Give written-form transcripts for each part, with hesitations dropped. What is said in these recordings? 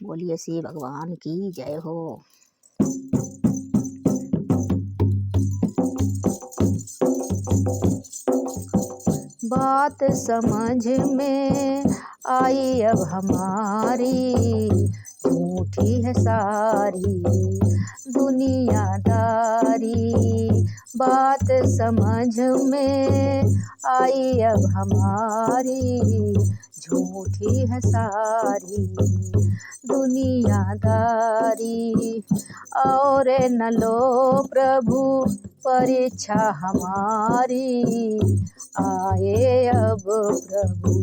बोलिए श्री भगवान की जय हो। बात समझ में आई अब हमारी, झूठी है सारी दुनियादारी। बात समझ में आई अब हमारी, झूठी है सारी दुनियादारी। और न लो प्रभु परीक्षा हमारी, आए अब प्रभु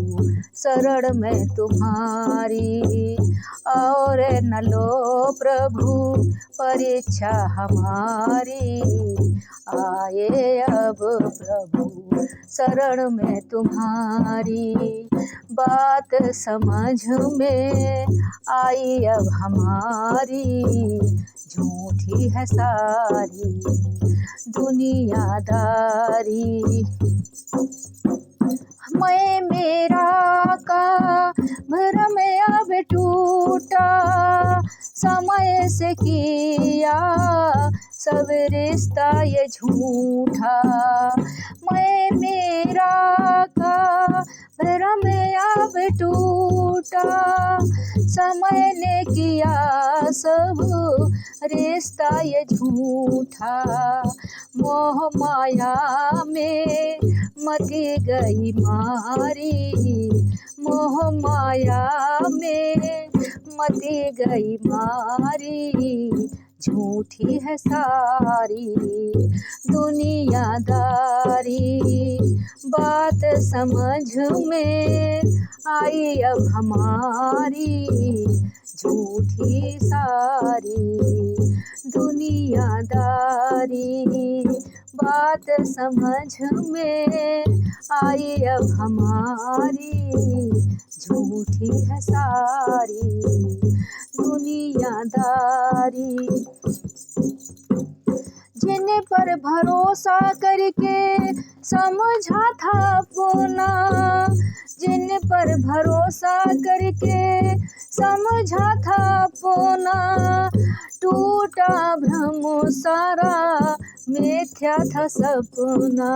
शरण में तुम्हारी। और न लो प्रभु परीक्षा हमारी, आए अब प्रभु शरण में तुम्हारी। बात समझ में आई अब हमारी, झूठी है सारी दुनियादारी। मैं मेरा का भरम अब टूटा, समय से किया सब रिश्ता ये झूठा। मैं मेरा का भरम अब टूटा, समय ने किया सब रिश्ता ये झूठा। मोह माया में मती गई मारी, मोह माया में मती गई मारी, झूठी है सारी दुनियादारी। बात समझ में आई अब हमारी, झूठी सारी दुनियादारी। बात समझ में आई अब हमारी, झूठी है सारी दुनियादारी। जिन पर भरोसा करके समझा था अपना, जिन पर भरोसा करके समझा था अपना, टूटा भ्रम सारा मिथ्या था सपना।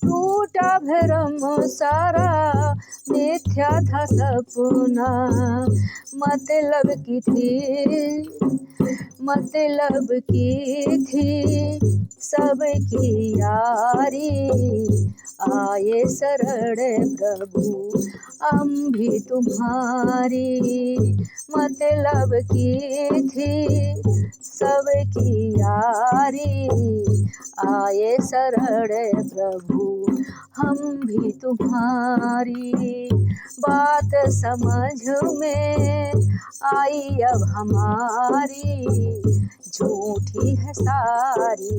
टूटा भ्रम सारा मिथ्या था सपना। मतलब की थी सबकी यारी, आए शरण प्रभु हम भी तुम्हारी। मतलब की थी सबकी यारी, आए शरण प्रभु हम भी तुम्हारी। बात समझ में आई अब हमारी, झूठी है सारी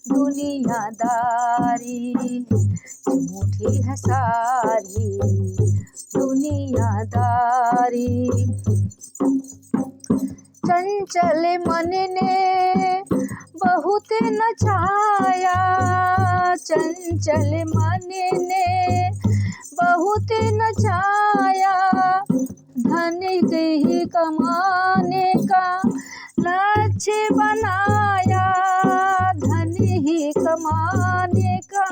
दुनियादारी, झूठी है सारी दुनियादारी। चंचल मन ने बहुत नचाया, चंचल मन ने बहुत नचाया। धन ही कमाने का लक्ष्य बनाया, धन ही कमाने का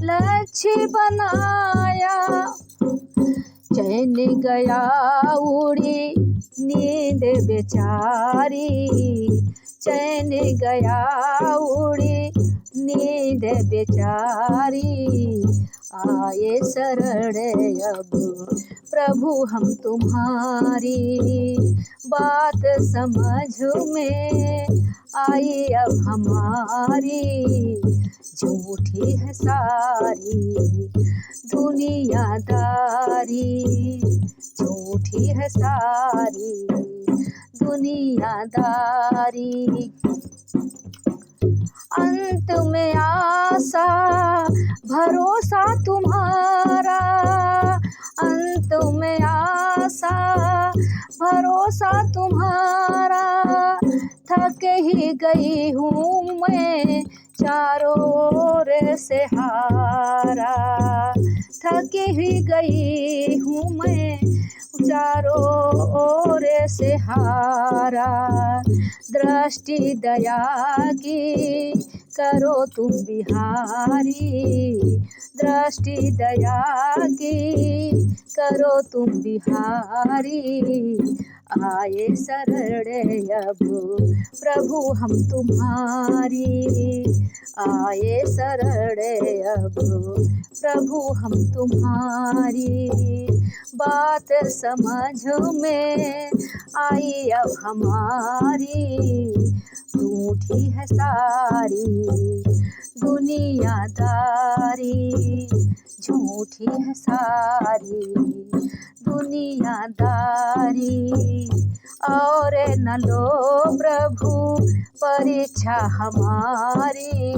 लक्ष्य बनाया। चैन गया उड़ी नींद बेचारी, चैन गया उड़ी नींद बेचारी। आए शरण अब प्रभु हम तुम्हारी। बात समझ में आई अब हमारी, झूठी है सारी दुनियादारी, झूठी है सारी दुनियादारी। अंत में आशा भरोसा तुम्हारा, अंत में आशा भरोसा तुम्हारा। थक ही गई हूँ मैं चारों ओर से हारा, थक ही गई हूँ मैं चारों चारों ओर से हारा। दृष्टि दया की करो तुम बिहारी, दृष्टि दया की करो तुम बिहारी। आए शरण अब प्रभु हम तुम्हारी, आए शरण अब प्रभु हम तुम्हारी। बात समझ में आई अब हमारी, रूठी है सारी दुनियादारी, झूठी है सारी दुनियादारी। और न लो प्रभु परीक्षा हमारी,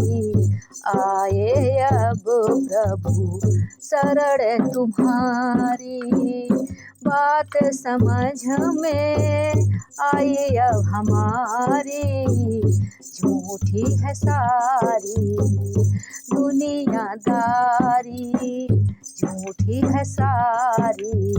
आए अब प्रभु शरण तुम्हारी। बात समझ में आई अब हमारी, झूठी है सारी दुनियादारी, झूठी है सारी